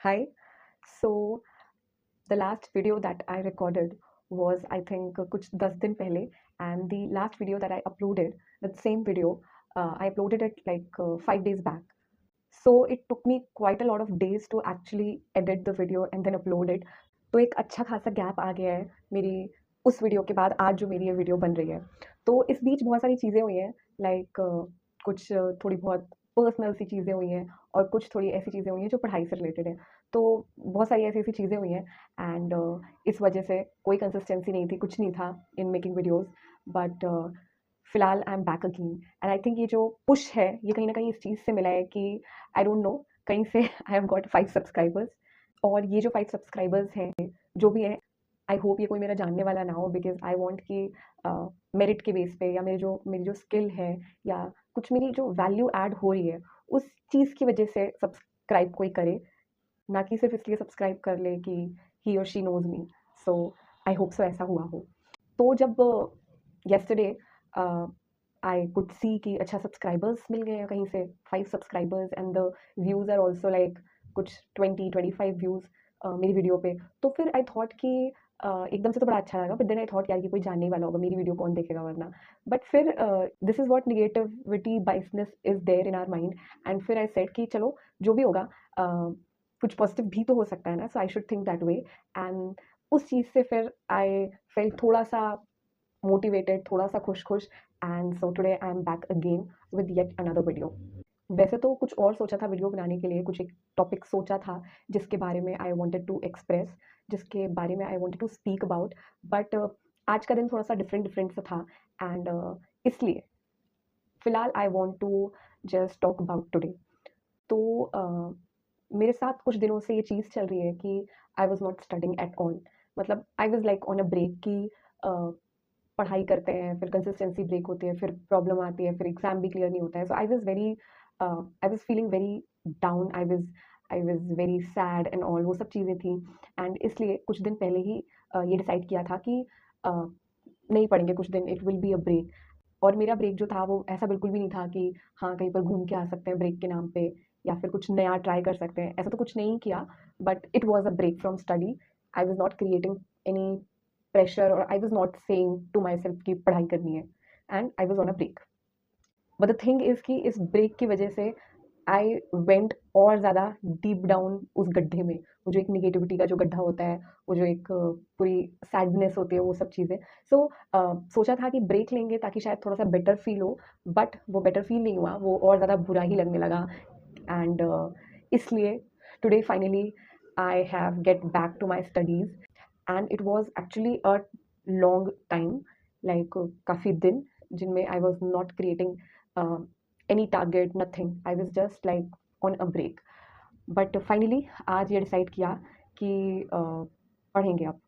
Hi. So the last video that I recorded was I think कुछ 10 दिन पहले, and the last video that I uploaded, that same video, I uploaded it like 5 days back. So it took me quite a lot of days to actually edit the video and then upload it. तो एक अच्छा खासा gap आ गया है मेरी उस video के बाद आज जो मेरी ये वीडियो बन रही है। तो इस बीच बहुत सारी चीज़ें हुई हैं, लाइक कुछ थोड़ी बहुत पर्सनल सी चीज़ें हुई हैं और कुछ थोड़ी ऐसी चीज़ें हुई हैं जो पढ़ाई से रिलेटेड है। तो बहुत सारी ऐसी-ऐसी चीज़ें हुई हैं, एंड इस वजह से कोई कंसिस्टेंसी नहीं थी, कुछ नहीं था इन मेकिंग वीडियोज़। बट फिलहाल आई am back again, and I think ये जो पुश है ये कहीं न कहीं इस चीज़ से मिला है कि आई डोंट नो, कहीं से आई हैव गॉट 5 सब्सक्राइबर्स। और ये जो 5 सब्सक्राइबर्स हैं, जो भी हैं, आई होप ये कोई मेरा जानने वाला ना हो, बिकॉज़ आई वांट कि मेरिट के बेस पे या मेरी जो स्किल है या कुछ मेरी जो वैल्यू ऐड हो रही है, उस चीज़ की वजह से सब्सक्राइब कोई करे, ना कि सिर्फ़ इसलिए सब्सक्राइब कर ले कि ही और she knows me. So I hope so ऐसा हुआ हो। तो जब येस्टरडे आई कुड सी कि अच्छा सब्सक्राइबर्स मिल गए हैं कहीं से, 5 subscribers, and the views are also like कुछ 20-25 व्यूज़ मेरी वीडियो पे। तो फिर आई थॉट कि एकदम से तो बड़ा अच्छा लगा, बट देन आई थॉट यार ये कोई जानने ही वाला होगा, मेरी वीडियो कौन देखेगा वरना। बट फिर this is what negativity biasness is there in our mind, and फिर आई सेड कि चलो जो भी होगा, कुछ पॉजिटिव भी तो हो सकता है ना, so I should think that way. And उस चीज़ से फिर आई फेल्ट थोड़ा-सा मोटिवेटेड, थोड़ा-सा खुश-खुश, and so today I am back again with yet another video. वैसे तो कुछ और सोचा था वीडियो बनाने के लिए, कुछ एक टॉपिक सोचा था जिसके बारे में आई वांटेड टू एक्सप्रेस, जिसके बारे में I wanted to speak about, but आज का दिन थोड़ा-सा डिफरेंट सा था, एंड इसलिए फिलहाल I want to just talk about today. तो मेरे साथ कुछ दिनों से ये चीज़ चल रही है कि I was not studying at all. मतलब I was like on a break कि पढ़ाई करते हैं, फिर कंसिस्टेंसी ब्रेक होती है, फिर प्रॉब्लम आती है, फिर एग्ज़ाम भी क्लियर नहीं होता है। So I was feeling very down, I was very sad and all, वो सब चीज़ें थी। एंड इसलिए कुछ दिन पहले ही ये डिसाइड किया था कि अ, नहीं पढ़ेंगे कुछ दिन, it will be a break. और मेरा ब्रेक जो था वो ऐसा बिल्कुल भी नहीं था कि हाँ, कहीं पर घूम के आ सकते हैं ब्रेक के नाम पे या फिर कुछ नया ट्राई कर सकते हैं, ऐसा तो कुछ नहीं किया। But it was a break from study. I was not creating any pressure, और I was not saying to myself कि पढ़ाई करनी है, and I was on a break. But the thing is कि इस ब्रेक की वजह से आई वेंट और ज़्यादा डीप डाउन उस गड्ढे में, वो जो एक नेगेटिविटी का जो गड्ढा होता है, वो जो एक पूरी सैडनेस होती है, वो सब चीज़ें। सो सोचा था कि ब्रेक लेंगे ताकि शायद थोड़ा-सा बेटर फ़ील हो, बट वो बेटर फ़ील नहीं हुआ, वो और ज़्यादा बुरा ही लगने लगा। एंड इसलिए today finally I have get back to my studies, and it was actually a long time, like काफ़ी दिन जिनमें I was not creating any target, nothing. I was just like on a break. But finally आज ये decide किया कि पढ़ेंगे अब।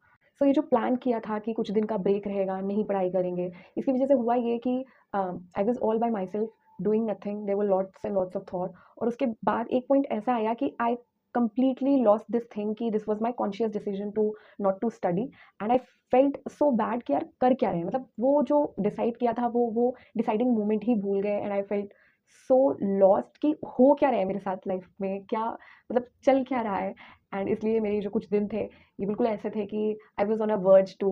सो ये जो प्लान किया था कि कुछ दिन का ब्रेक रहेगा, नहीं पढ़ाई करेंगे, इसकी वजह से हुआ ये कि I was all by myself doing nothing, there were lots and lots of thought. और उसके बाद एक पॉइंट ऐसा आया कि I completely lost this thing कि this was my conscious decision to not to study, and I felt so bad कि यार कर क्या रहे हैं, मतलब वो जो डिसाइड किया था वो डिसाइडिंग मोमेंट ही भूल गए, and I felt so lost कि हो क्या रहा है मेरे साथ लाइफ में, क्या मतलब चल क्या रहा है। एंड इसलिए मेरे जो कुछ दिन थे ये बिल्कुल ऐसे थे कि I was on a verge to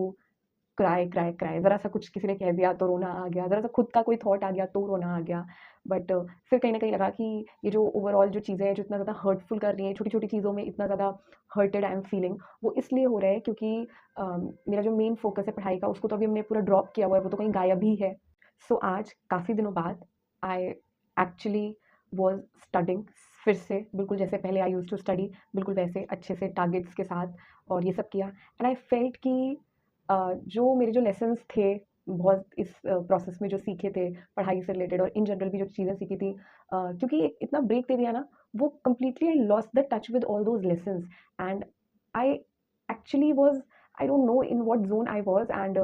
cry cry cry, ज़रा सा कुछ किसी ने कह दिया तो रोना आ गया, ज़रा सा खुद का कोई थॉट आ गया तो रोना आ गया। बट फिर कहीं न कहीं लगा कि ये जो ओवरऑल जो चीज़ें हैं जो इतना ज़्यादा हर्टफुल कर रही हैं, छोटी-छोटी चीज़ों में इतना ज़्यादा हर्टेड आई एम फीलिंग, वो इसलिए हो रहा है क्योंकि मेरा जो मेन फ़ोकस है पढ़ाई का उसको तो अभी हमने पूरा ड्रॉप किया हुआ है, वो तो कहीं गायब ही है। सो आज काफ़ी दिनों बाद आई एक्चुअली वाज़ स्टडिंग फिर से, बिल्कुल जैसे पहले आई यूज्ड टू स्टडी, बिल्कुल वैसे अच्छे से टारगेट्स के साथ, और ये सब किया। एंड आई फेल्ट कि जो मेरे जो लेसन्स थे बहुत इस प्रोसेस में जो सीखे थे पढ़ाई से रिलेटेड और इन जनरल भी जो चीज़ें सीखी थी, क्योंकि एक इतना ब्रेक दे दिया ना, वो completely I lost the touch with all those lessons, and I actually was, I don't no in what zone I was, and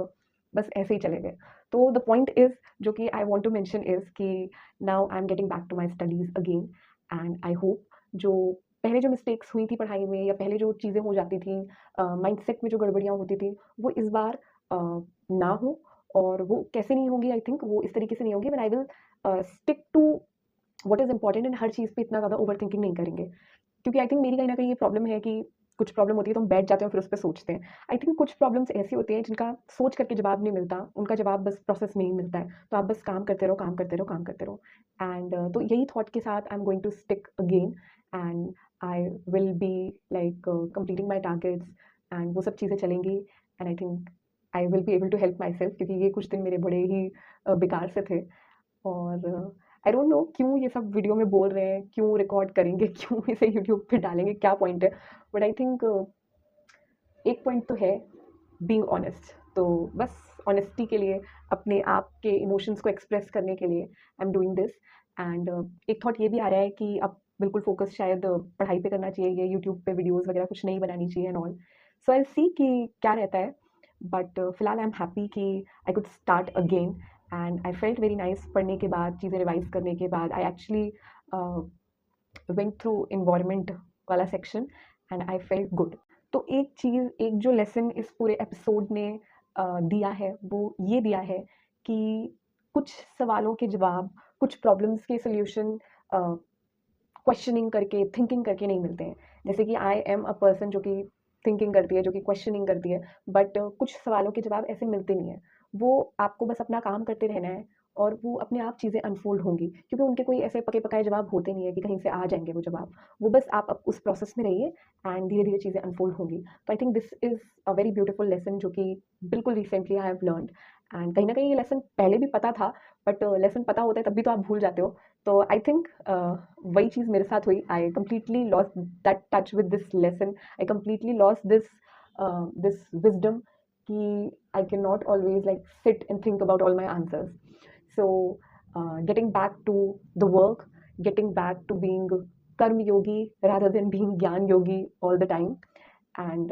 बस ऐसे ही चले गए। तो द पॉइंट इज़, जो कि I want to mention is कि now I am getting back to my studies again, and I hope जो पहले जो मिस्टेक्स हुई थी पढ़ाई में या पहले जो चीज़ें हो जाती थी, माइंडसेट में जो गड़बड़ियाँ होती थी, वो इस बार ना हो। और वो कैसे नहीं होंगी, आई थिंक वो इस तरीके से नहीं होंगी, when I will stick to what is important, and हर चीज़ पे इतना ज़्यादा ओवरथिंकिंग नहीं करेंगे। क्योंकि आई थिंक मेरी कहीं न कहीं ये प्रॉब्लम है कि कुछ प्रॉब्लम होती है तो हम बैठ जाते हैं और फिर उस पे सोचते हैं। आई थिंक कुछ प्रॉब्लम्स ऐसी होती हैं जिनका सोच करके जवाब नहीं मिलता, उनका जवाब बस प्रोसेस में ही मिलता है। तो आप बस काम करते रहो, काम करते रहो, काम करते रहो। एंड तो यही थॉट के साथ I am going to stick again and I will be like completing my targets and वो सब चीज़ें चलेंगी and I think I will be able to help myself, क्योंकि ये कुछ दिन मेरे बड़े ही बेकार से थे। और आई डोंट नो क्यों ये सब वीडियो में बोल रहे हैं, क्यों रिकॉर्ड करेंगे, क्यों इसे यूट्यूब पे डालेंगे, क्या पॉइंट है। बट आई थिंक एक पॉइंट तो है, बीइंग ऑनेस्ट। तो बस ऑनेस्टी के लिए, अपने आप के इमोशंस को एक्सप्रेस करने के लिए I am doing this. And एक थॉट ये भी आ रहा है कि अब बिल्कुल फोकस शायद पढ़ाई पे करना चाहिए, ये यूट्यूब पे वीडियोस वगैरह कुछ नहीं बनानी चाहिए एंड ऑल। सो आई सी कि क्या रहता है। बट फिलहाल आई एम हैप्पी कि I could start again and I felt very nice. पढ़ने के बाद, चीज़ें रिवाइज करने के बाद, I actually went through environment वाला section and I felt good. तो एक चीज़, एक जो लेसन इस पूरे एपिसोड ने दिया है वो ये दिया है कि कुछ सवालों के जवाब, कुछ प्रॉब्लम्स के सोल्यूशन क्वेश्चनिंग करके, थिंकिंग करके नहीं मिलते हैं। जैसे कि आई एम अ पर्सन जो कि थिंकिंग करती है, जो कि क्वेश्चनिंग करती है, बट कुछ सवालों के जवाब ऐसे मिलते नहीं हैं। वो आपको बस अपना काम करते रहना है और वो अपने आप चीज़ें अनफोल्ड होंगी, क्योंकि उनके कोई ऐसे पके-पकाए जवाब होते नहीं है कि कहीं से आ जाएँगे वो जवाब। वो बस आप उस प्रोसेस में रहिए एंड धीरे-धीरे चीज़ें अनफोल्ड होंगी। तो I think this is a very beautiful lesson जो कि बिल्कुल recently I have learned. And कहीं न कहीं ये लेसन पहले भी पता था, बट लेसन पता होता है तब भी तो आप भूल जाते हो। तो आई थिंक वही चीज़ मेरे साथ हुई। I completely lost that touch with this lesson. I completely lost this wisdom कि I can not always like sit and think about all my answers. So getting back to the work, getting back to being karma yogi rather than being gyan yogi all the time. And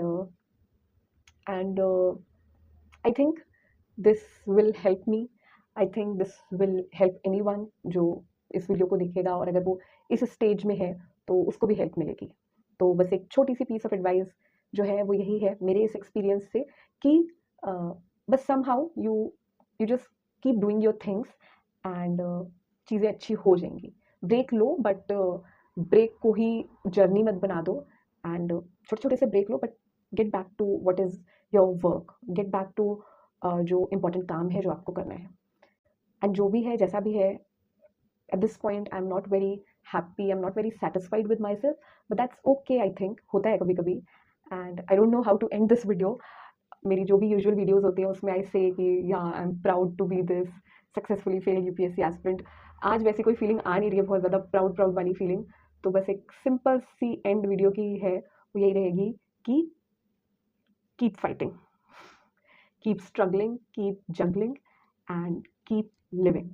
I think this will help me. I think this will help anyone जो इस video को देखेगा और अगर वो इस stage में है तो उसको भी हेल्प मिलेगी। तो बस एक छोटी सी पीस ऑफ एडवाइस जो है वो यही है मेरे इस एक्सपीरियंस से कि बस somehow you you just keep doing your things and चीज़ें अच्छी हो जाएंगी। ब्रेक लो, बट ब्रेक को ही जर्नी मत बना दो। एंड छोटे छोटे से ब्रेक लो, but get back to what is your work, get back to जो इम्पोर्टेंट काम है जो आपको करना है। एंड जो भी है, जैसा भी है, at this point I am not very happy, I am not very satisfied with myself, but that's okay. I think होता है कभी कभी। And I don't know how to end this video. मेरी जो भी यूजुअल वीडियोज़ होती हैं उसमें आई से कि या I am proud to be this successfully failed UPSC aspirant. आज वैसी कोई फीलिंग आ नहीं रही है, बहुत ज़्यादा प्राउड प्राउड वाली फीलिंग। तो बस एक सिंपल सी एंड वीडियो की है, वो यही रहेगी कि keep fighting, keep struggling, keep juggling, and keep living.